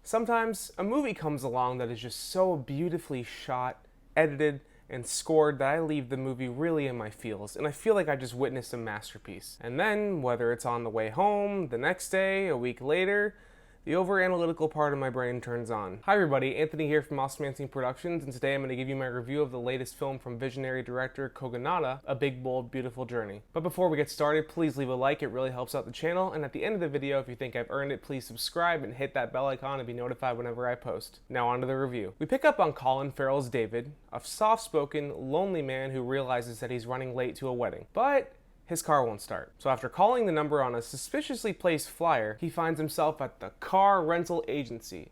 Sometimes a movie comes along that is just so beautifully shot, edited, and scored that I leave the movie really in my feels, and I feel like I just witnessed a masterpiece. And then, whether it's on the way home, the next day, a week later, the over-analytical part of my brain turns on. Hi everybody, Anthony here from Osmanthine Productions, and today I'm going to give you my review of the latest film from visionary director Kogonada, A Big, Bold, Beautiful Journey. But before we get started, please leave a like, it really helps out the channel, and at the end of the video, if you think I've earned it, please subscribe and hit that bell icon to be notified whenever I post. Now on to the review. We pick up on Colin Farrell's David, a soft-spoken, lonely man who realizes that he's running late to a wedding. But his car won't start. So after calling the number on a suspiciously placed flyer, he finds himself at the car rental agency.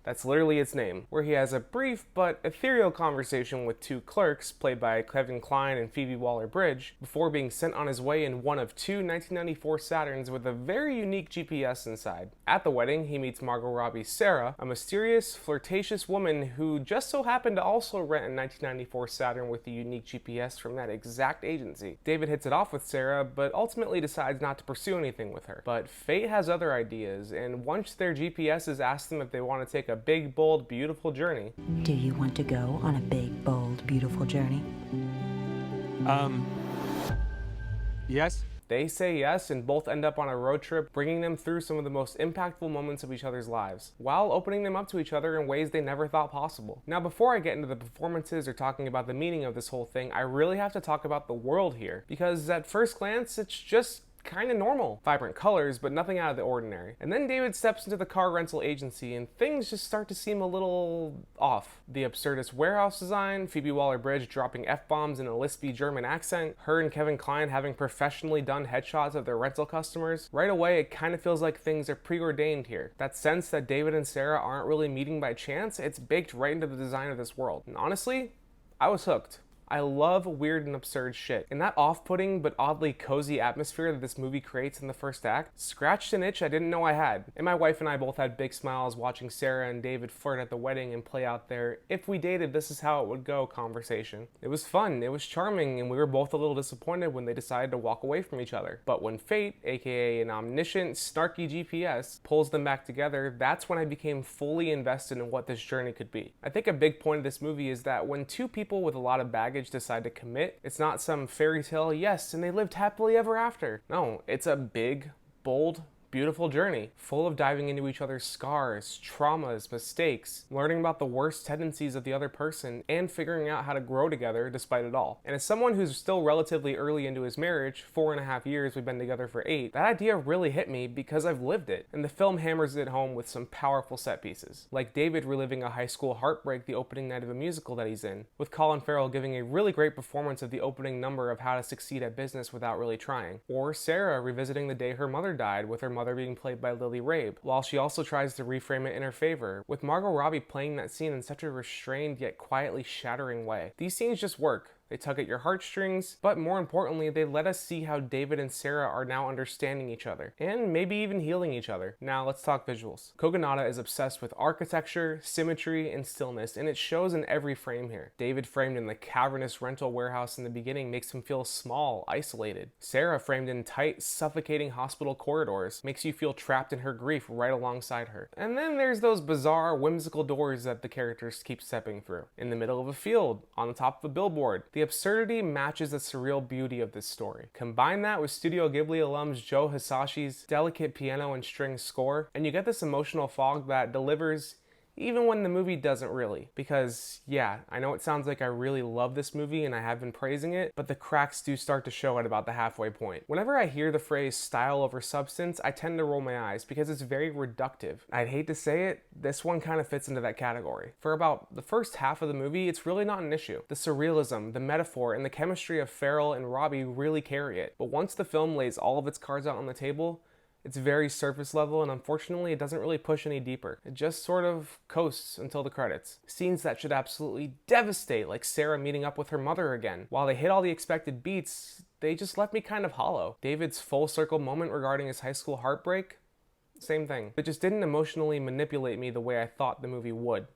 That's literally its name, where he has a brief but ethereal conversation with two clerks, played by Kevin Kline and Phoebe Waller-Bridge, before being sent on his way in one of two 1994 Saturns with a very unique GPS inside. At the wedding, he meets Margot Robbie's Sarah, a mysterious, flirtatious woman who just so happened to also rent a 1994 Saturn with the unique GPS from that exact agency. David hits it off with Sarah, but ultimately decides not to pursue anything with her. But fate has other ideas, and once their GPSs ask them if they want to take a big, bold, beautiful journey. Do you want to go on a big, bold, beautiful journey? Yes? They say yes, and both end up on a road trip, bringing them through some of the most impactful moments of each other's lives, while opening them up to each other in ways they never thought possible. Now, before I get into the performances or talking about the meaning of this whole thing, I really have to talk about the world here, because at first glance, it's just kind of normal. Vibrant colors, but nothing out of the ordinary. And then David steps into the car rental agency and things just start to seem a little off. The absurdist warehouse design, Phoebe Waller-Bridge dropping F-bombs in a lispy German accent, her and Kevin Kline having professionally done headshots of their rental customers. Right away, it kind of feels like things are preordained here. That sense that David and Sarah aren't really meeting by chance, it's baked right into the design of this world. And honestly, I was hooked. I love weird and absurd shit. And that off-putting but oddly cozy atmosphere that this movie creates in the first act scratched an itch I didn't know I had. And my wife and I both had big smiles watching Sarah and David flirt at the wedding and play out their "if we dated, this is how it would go" conversation. It was fun, it was charming, and we were both a little disappointed when they decided to walk away from each other. But when fate, aka an omniscient, snarky GPS, pulls them back together, that's when I became fully invested in what this journey could be. I think a big point of this movie is that when two people with a lot of baggage decide to commit, it's not some fairy tale, yes, and they lived happily ever after. No, it's a big, bold, beautiful journey, full of diving into each other's scars, traumas, mistakes, learning about the worst tendencies of the other person, and figuring out how to grow together despite it all. And as someone who's still relatively early into his marriage, 4.5 years, we've been together for 8, that idea really hit me because I've lived it. And the film hammers it home with some powerful set pieces, like David reliving a high school heartbreak the opening night of a musical that he's in, with Colin Farrell giving a really great performance of the opening number of How to Succeed at Business Without Really Trying, or Sarah revisiting the day her mother died with her mother being played by Lily Rabe, while she also tries to reframe it in her favor, with Margot Robbie playing that scene in such a restrained yet quietly shattering way. These scenes just work. They tug at your heartstrings, but more importantly, they let us see how David and Sarah are now understanding each other, and maybe even healing each other. Now let's talk visuals. Kogonada is obsessed with architecture, symmetry, and stillness, and it shows in every frame here. David framed in the cavernous rental warehouse in the beginning makes him feel small, isolated. Sarah framed in tight, suffocating hospital corridors makes you feel trapped in her grief right alongside her. And then there's those bizarre, whimsical doors that the characters keep stepping through. In the middle of a field, on the top of a billboard, the absurdity matches the surreal beauty of this story. Combine that with Studio Ghibli alums Joe Hisashi's delicate piano and string score, and you get this emotional fog that delivers even when the movie doesn't really. Because, yeah, I know it sounds like I really love this movie and I have been praising it, but the cracks do start to show at about the halfway point. Whenever I hear the phrase style over substance, I tend to roll my eyes because it's very reductive. I'd hate to say it, this one kind of fits into that category. For about the first half of the movie, it's really not an issue. The surrealism, the metaphor, and the chemistry of Farrell and Robbie really carry it. But once the film lays all of its cards out on the table, it's very surface level, and unfortunately it doesn't really push any deeper. It just sort of coasts until the credits. Scenes that should absolutely devastate, like Sarah meeting up with her mother again. While they hit all the expected beats, they just left me kind of hollow. David's full circle moment regarding his high school heartbreak, same thing. It just didn't emotionally manipulate me the way I thought the movie would.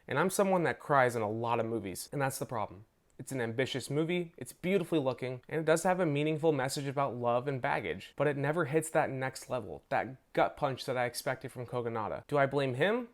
And I'm someone that cries in a lot of movies, and that's the problem. It's an ambitious movie, it's beautifully looking, and it does have a meaningful message about love and baggage, but it never hits that next level, that gut punch that I expected from Kogonada. Do I blame him?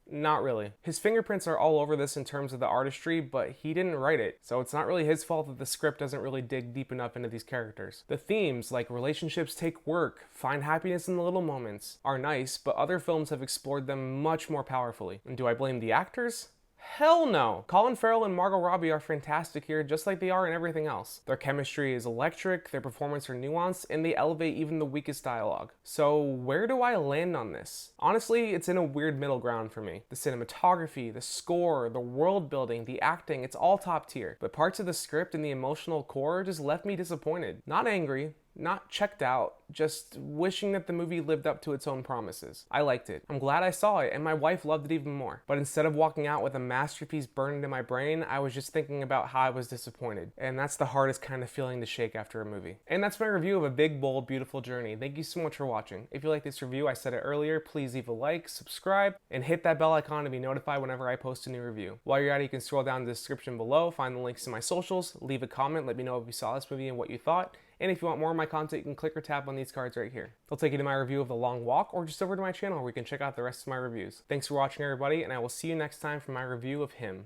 Not really. His fingerprints are all over this in terms of the artistry, but he didn't write it, so it's not really his fault that the script doesn't really dig deep enough into these characters. The themes, like relationships take work, find happiness in the little moments, are nice, but other films have explored them much more powerfully. And do I blame the actors? Hell no! Colin Farrell and Margot Robbie are fantastic here, just like they are in everything else. Their chemistry is electric, their performance are nuanced, and they elevate even the weakest dialogue. So where do I land on this? Honestly, it's in a weird middle ground for me. The cinematography, the score, the world building, the acting, it's all top tier. But parts of the script and the emotional core just left me disappointed. Not angry, not checked out, just wishing that the movie lived up to its own promises. I liked it. I'm glad I saw it, and my wife loved it even more. But instead of walking out with a masterpiece burned into my brain, I was just thinking about how I was disappointed. And that's the hardest kind of feeling to shake after a movie. And that's my review of A Big, Bold, Beautiful Journey. Thank you so much for watching. If you like this review, I said it earlier, please leave a like, subscribe, and hit that bell icon to be notified whenever I post a new review. While you're at it, you can scroll down the description below, find the links to my socials, leave a comment, let me know if you saw this movie and what you thought. And if you want more of my content, you can click or tap on these cards right here. They'll take you to my review of The Long Walk, or just over to my channel where you can check out the rest of my reviews. Thanks for watching, everybody, and I will see you next time for my review of him.